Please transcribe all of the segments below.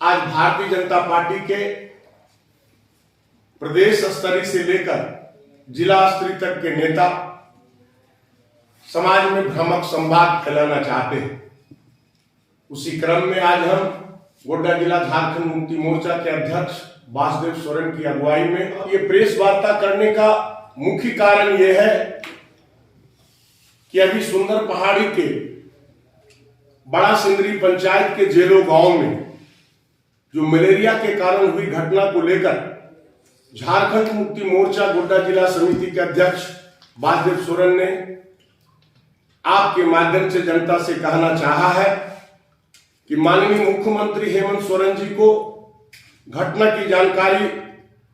आज भारतीय जनता पार्टी के प्रदेश स्तरीय से लेकर जिला स्तरीय तक के नेता समाज में भ्रामक संवाद फैलाना चाहते हैं। उसी क्रम में आज हम गोड्डा जिला झारखंड मुक्ति मोर्चा के अध्यक्ष वासुदेव सोरेन की अगुवाई में ये प्रेस वार्ता करने का मुख्य कारण यह है कि अभी सुंदर पहाड़ी के बड़ा सिंदरी पंचायत के जेलो गांव में जो मलेरिया के कारण हुई घटना को लेकर झारखंड मुक्ति मोर्चा गोड्डा जिला समिति के अध्यक्ष वासुदेव सोरेन ने आपके माध्यम से जनता से कहना चाहा है कि माननीय मुख्यमंत्री हेमंत सोरेन जी को घटना की जानकारी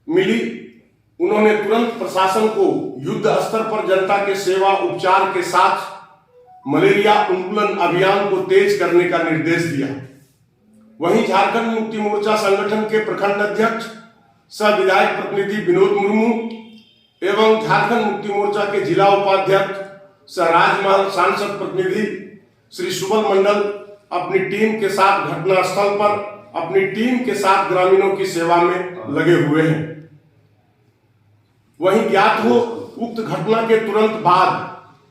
मिली। उन्होंने तुरंत प्रशासन को युद्ध स्तर पर जनता के सेवा उपचार के साथ मलेरिया उन्मूलन अभियान को तेज करने का निर्देश दिया। वहीं झारखंड मुक्ति मोर्चा संगठन के प्रखंड अध्यक्ष सह विधायक प्रतिनिधि विनोद मुर्मू एवं झारखंड मुक्ति मोर्चा के जिला उपाध्यक्ष सह राजमहल सांसद प्रतिनिधि श्री सुबल मंडल अपनी टीम के साथ घटनास्थल पर अपनी टीम के साथ ग्रामीणों की सेवा में लगे हुए हैं। वहीं ज्ञात हो उक्त घटना के तुरंत बाद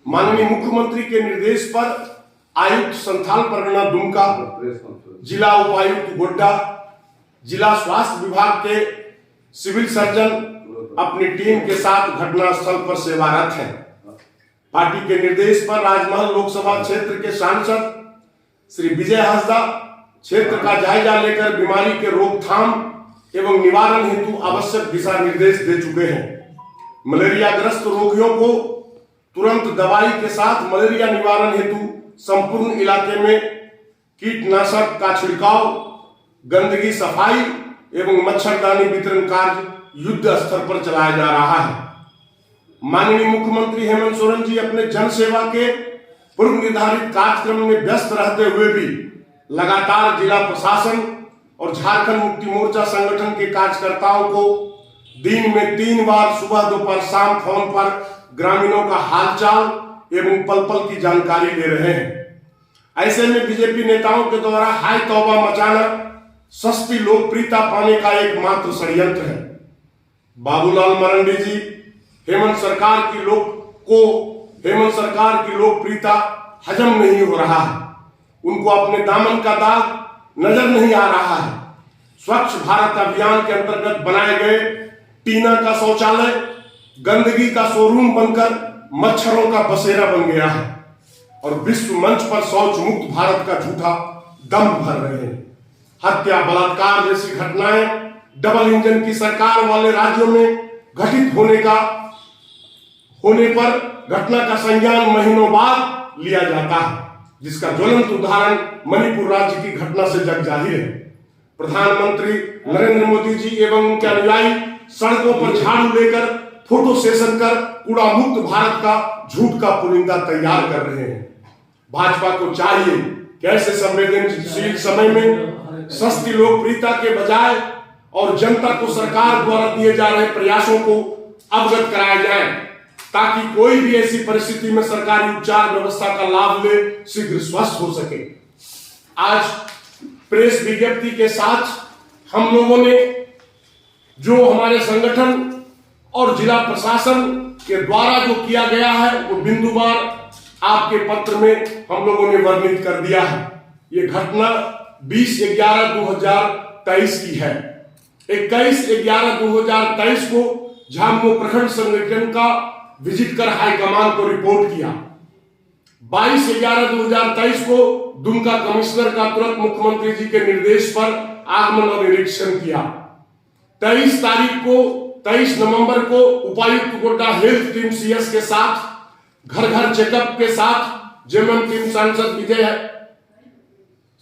माननीय मुख्यमंत्री के निर्देश पर आयुक्त संथाल परगना दुमका, जिला उपायुक्त गोड्डा, जिला स्वास्थ्य विभाग के सिविल सर्जन अपनी टीम के साथ घटनास्थल पर सेवारत हैं। पार्टी के निर्देश पर राजमहल लोकसभा क्षेत्र के सांसद श्री विजय हंसदा क्षेत्र का जायजा लेकर बीमारी के रोकथाम एवं निवारण हेतु आवश्यक दिशा निर्देश दे चुके हैं। मलेरिया ग्रस्त रोगियों को तुरंत दवाई के साथ मलेरिया निवारण हेतु संपूर्ण इलाके में कीटनाशक का छिड़काव, गंदगी सफाई एवं मच्छरदानी वितरण कार्य युद्ध स्तर पर चलाया जा रहा है। माननीय मुख्यमंत्री हेमंत सोरेन जी अपने जन सेवा के पूर्व निर्धारित कार्यक्रम में व्यस्त रहते हुए भी लगातार जिला प्रशासन और झारखंड मुक्ति मोर्चा संगठन के कार्यकर्ताओं को दिन में 3 बार सुबह दोपहर शाम फोन पर ग्रामीणों का हालचाल एवं पल पल की जानकारी ले रहे हैं। ऐसे में बीजेपी नेताओं के द्वारा हाय तौबा मचाना सस्ती लोकप्रियता पाने का एकमात्र षड्यंत्र है। बाबूलाल मरांडी जी हेमंत सरकार की लोकप्रियता हजम नहीं हो रहा है। उनको अपने दामन का दाग नजर नहीं आ रहा है। स्वच्छ भारत अभियान के अंतर्गत बनाए गए टीना का शौचालय गंदगी का शोरूम बनकर मच्छरों का बसेरा बन गया है और विश्व मंच पर शौच मुक्त भारत का झूठा दम भर रहे हैं। हत्या, बलात्कार जैसी घटनाएं डबल इंजन की सरकार वाले राज्यों में घटित होने पर घटना का संज्ञान महीनों बाद लिया जाता है, जिसका ज्वलंत उदाहरण मणिपुर राज्य की घटना से जग जाहिर है। प्रधानमंत्री नरेंद्र मोदी जी एवं उनके अनुयायी सड़कों पर झाड़ू लेकर फोटो सेशन कर कूड़ा मुक्त भारत का झूठ का पुलिंदा तैयार कर रहे हैं। भाजपा को चाहिए कि ऐसे संवेदनशील समय में सस्ती लोकप्रियता के बजाय और जनता को सरकार द्वारा दिए जा रहे प्रयासों को अवगत कराया जाए, ताकि कोई भी ऐसी परिस्थिति में सरकारी उपचार व्यवस्था का लाभ ले शीघ्र स्वस्थ हो सके। आज प्रेस विज्ञप्ति के साथ हम लोगों ने जो हमारे संगठन और जिला प्रशासन के द्वारा जो किया गया है वो बिंदुवार आपके पत्र में हम लोगों ने वर्णित कर दिया है। ये घटना 20/11/2023 की है। 21/11/2023 को झामुमो प्रखंड संगठन का विजिट कर हाईकमान को रिपोर्ट किया। 22/11/2023 को दुमका कमिश्नर का तुरंत मुख्यमंत्री जी के निर्देश पर आगमन और निरीक्षण किया। 23 नवंबर को उपायुक्त गोड्डा हेल्थ टीम सीएस के साथ घर घर चेकअप के साथ जेएमएम टीम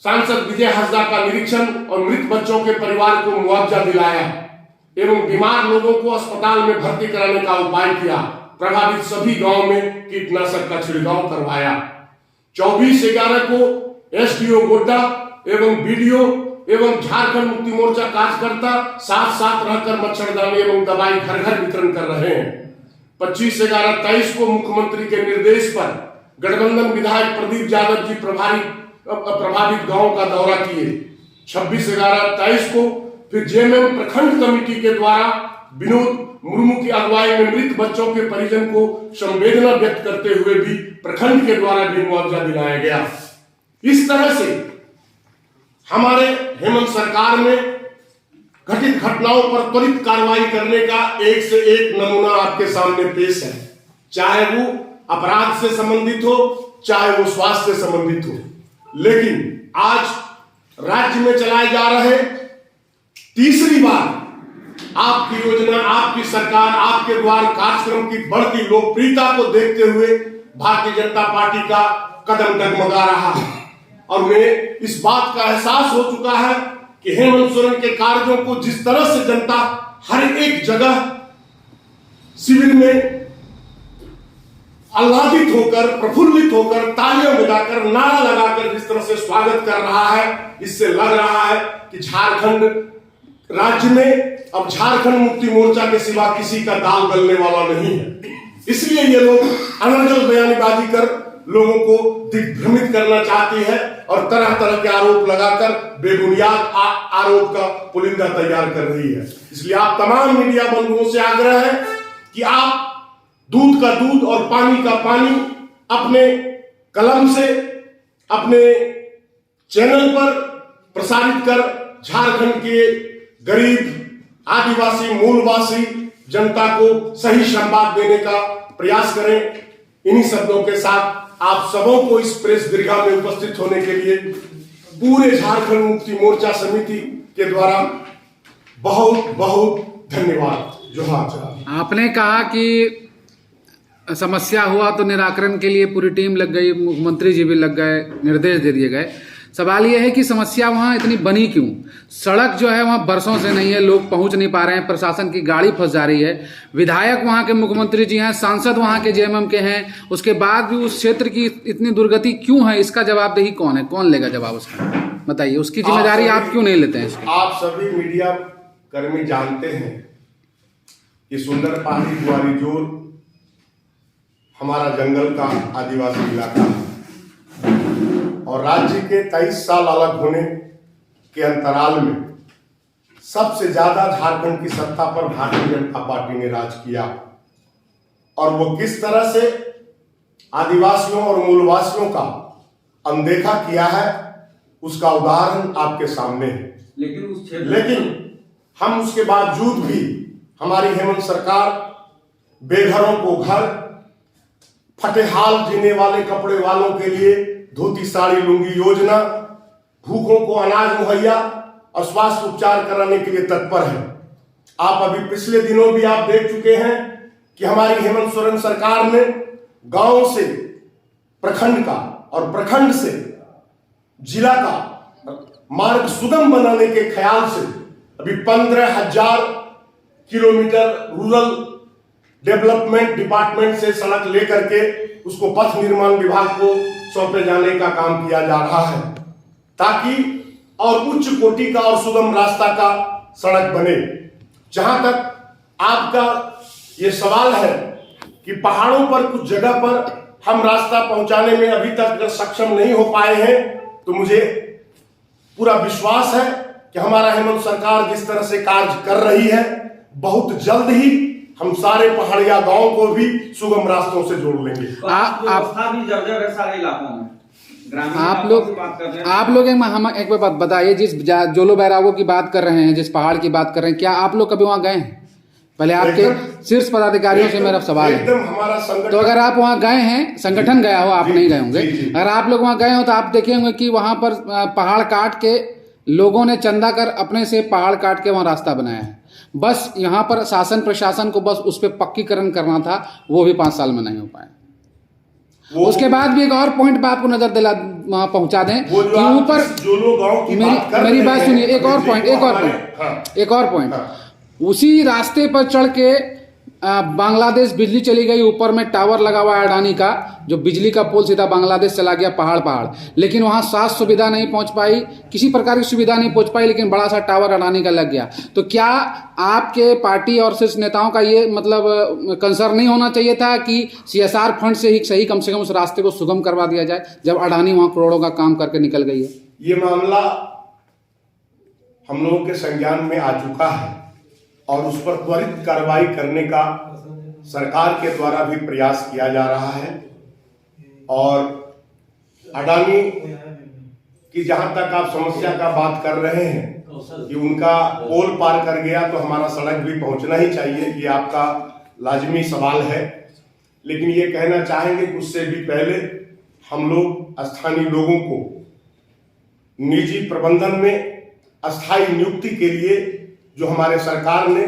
सांसद विजय हंसदा का निरीक्षण और मृत बच्चों के परिवार को मुआवजा दिलाया एवं बीमार लोगों को अस्पताल में भर्ती कराने का उपाय किया। प्रभावित सभी गांव में कीटनाशक का छिड़काव करवाया। 24/11 को एसडीओ गोड्डा एवं बीडीओ एवं झारखंड मुक्ति मोर्चा कार्यकर्ता साथ साथ रहकर मच्छरदानी एवं दवाई घर घर वितरण कर रहे हैं। 25/11/23 को मुख्यमंत्री के निर्देश पर गठबंधन विधायक प्रदीप यादव जी प्रभावित गांव का दौरा किए। 26/11/23 को, फिर जेएमएम प्रखंड कमेटी के द्वारा विनोद मुर्मू की अगुवाई में मृत बच्चों के परिजन को संवेदना व्यक्त करते हुए भी प्रखंड के द्वारा भी मुआवजा दिलाया गया। इस तरह से हमारे हेमंत सरकार में घटित घटनाओं पर त्वरित कार्रवाई करने का एक से एक नमूना आपके सामने पेश है, चाहे वो अपराध से संबंधित हो, चाहे वो स्वास्थ्य से संबंधित हो। लेकिन आज राज्य में चलाए जा रहे तीसरी बार आपकी योजना, आपकी सरकार, आपके द्वारा कार्यक्रम की बढ़ती लोकप्रियता को देखते हुए भारतीय जनता पार्टी का कदम डगमगा रहा है और उन्हें इस बात का एहसास हो चुका है कि हेमंत सोरेन के कार्यों को जिस तरह से जनता हर एक जगह शिविर में आह्लादित होकर, प्रफुल्लित होकर, तालियां बजाकर, नारा लगाकर जिस तरह से स्वागत कर रहा है, इससे लग रहा है कि झारखंड राज्य में अब झारखंड मुक्ति मोर्चा के सिवा किसी का दाल गलने वाला नहीं है। इसलिए ये लोग अनर्गल बयानबाजी कर लोगों को दिग्भ्रमित करना चाहती है और तरह तरह के आरोप लगाकर बेबुनियाद आरोप का पुलिंदा तैयार कर रही है। इसलिए आप तमाम मीडिया बंधुओं से आग्रह है कि आप दूध का दूध और पानी का पानी अपने कलम से, अपने चैनल पर प्रसारित कर झारखंड के गरीब, आदिवासी, मूलवासी जनता को सही संवाद देने का प्रयास करें। इन्हीं शब्दों के साथ आप सबों को इस प्रेस दीर्घा में उपस्थित होने के लिए पूरे झारखंड मुक्ति मोर्चा समिति के द्वारा बहुत बहुत धन्यवाद। जोहार। आपने कहा कि समस्या हुआ तो निराकरण के लिए पूरी टीम लग गई, मुख्यमंत्री जी भी लग गए, निर्देश दे दिए गए। सवाल यह है कि समस्या वहां इतनी बनी क्यों? सड़क जो है वहां बरसों से नहीं है, लोग पहुंच नहीं पा रहे हैं, प्रशासन की गाड़ी फंस जा रही है। विधायक वहां के मुख्यमंत्री जी हैं, सांसद वहां के जेएमएम के हैं, उसके बाद भी उस क्षेत्र की इतनी दुर्गति क्यों है? इसका जवाबदेही कौन है? कौन लेगा जवाब उसका? बताइए, उसकी जिम्मेदारी आप क्यों नहीं लेते हैं? आप सभी मीडिया कर्मी जानते हैं कि सुंदर पहाड़ी बुआरी जोर हमारा जंगल का आदिवासी इलाका है और राज्य के 23 साल अलग होने के अंतराल में सबसे ज्यादा झारखंड की सत्ता पर भारतीय जनता पार्टी ने राज किया और वो किस तरह से आदिवासियों और मूलवासियों का अनदेखा किया है उसका उदाहरण आपके सामने है। लेकिन हम उसके बावजूद भी हमारी हेमंत सरकार बेघरों को घर, फटेहाल जीने वाले कपड़े वालों के लिए धोती साड़ी लुंगी योजना, भूखों को अनाज मुहैया और स्वास्थ्य उपचार कराने के लिए तत्पर है। आप अभी पिछले दिनों भी आप देख चुके हैं कि हमारी हेमंत सोरेन सरकार ने गांव से प्रखंड का और प्रखंड से जिला का मार्ग सुगम बनाने के ख्याल से अभी 15,000 किलोमीटर रूरल डेवलपमेंट डिपार्टमेंट से सड़क लेकर के उसको पथ निर्माण विभाग को सौंपे जाने का काम किया जा रहा है ताकि और उच्च कोटि का और सुगम रास्ता का सड़क बने। जहां तक आपका ये सवाल है कि पहाड़ों पर कुछ जगह पर हम रास्ता पहुंचाने में अभी तक अगर सक्षम नहीं हो पाए हैं तो मुझे पूरा विश्वास है कि हमारा हेमंत सरकार जिस तरह से कार्य कर रही है बहुत जल्द ही हम सारे पहाड़िया गांव को भी सुगम रास्तों से जोड़ लेंगे। व्यवस्था भी जर्जर है सारे इलाकों में। आप लोग एक बात बताइए, जिस जोलो बैरागो की बात कर रहे हैं, जिस पहाड़ की बात कर रहे हैं, क्या आप लोग कभी वहां गए हैं? पहले आपके शीर्ष पदाधिकारियों से मेरा सवाल है। हमारा तो अगर आप वहां गए हैं, संगठन गया हो, आप नहीं गए होंगे, अगर आप लोग वहां गए हो तो आप देखे होंगे कि वहां पर पहाड़ काट के लोगों ने चंदा कर अपने से पहाड़ काट के वहां रास्ता बनाया है। बस यहाँ पर शासन प्रशासन को बस उस पर पक्कीकरण करना था, वो भी 5 साल में नहीं हो पाया। उसके बाद भी एक और पॉइंट पर आपको नजर दिला वहां पहुंचा दें कि ऊपर मेरी बात सुनिए, एक और पॉइंट उसी रास्ते पर चढ़ के बांग्लादेश बिजली चली गई, ऊपर में टावर लगा हुआ है अडानी का, जो बिजली का पोल सीधा बांग्लादेश चला गया पहाड़, लेकिन वहां स्वास्थ्य सुविधा नहीं पहुंच पाई, किसी प्रकार की सुविधा नहीं पहुंच पाई, लेकिन बड़ा सा टावर अडानी का लग गया। तो क्या आपके पार्टी और शीर्ष नेताओं का ये मतलब कंसर्न नहीं होना चाहिए था कि CSR फंड से ही सही कम से कम उस रास्ते को सुगम करवा दिया जाए, जब अडानी वहां करोड़ों का काम करके निकल गई है? ये मामला हम लोगों के संज्ञान में आ चुका है और उस पर त्वरित कार्रवाई करने का सरकार के द्वारा भी प्रयास किया जा रहा है। और अडानी की जहां तक आप समस्या का बात कर रहे हैं कि उनका पोल पार कर गया तो हमारा सड़क भी पहुंचना ही चाहिए, ये आपका लाजमी सवाल है। लेकिन ये कहना चाहेंगे कि उससे भी पहले हम लोग स्थानीय लोगों को निजी प्रबंधन में अस्थायी नियुक्ति के लिए जो हमारे सरकार ने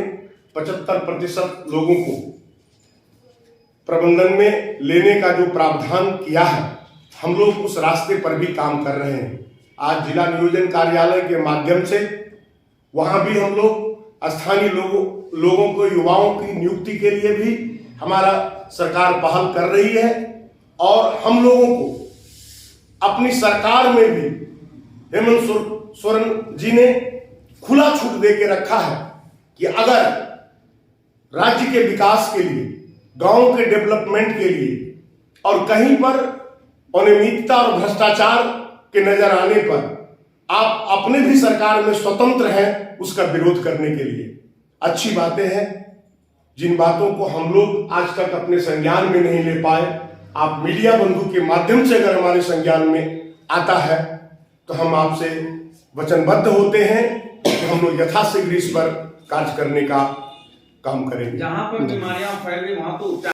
75% लोगों को प्रबंधन में लेने का जो प्रावधान किया है, हम लोग उस रास्ते पर भी काम कर रहे हैं। आज जिला नियोजन कार्यालय के माध्यम से वहां भी हम लोग स्थानीय लोगों को, युवाओं की नियुक्ति के लिए भी हमारा सरकार पहल कर रही है। और हम लोगों को अपनी सरकार में भी हेमंत सोरेन जी ने खुला छूट दे के रखा है कि अगर राज्य के विकास के लिए, गांव के डेवलपमेंट के लिए और कहीं पर अनियमितता और भ्रष्टाचार के नजर आने पर आप अपने भी सरकार में स्वतंत्र हैं उसका विरोध करने के लिए। अच्छी बातें हैं, जिन बातों को हम लोग आज तक अपने संज्ञान में नहीं ले पाए, आप मीडिया बंधु के माध्यम से अगर हमारे संज्ञान में आता है तो हम आपसे वचनबद्ध होते हैं कि हम लोग यथाशीघ्र इस पर कार्य करने का काम करेंगे। जहाँ पर बीमारियां फैल रही वहां तो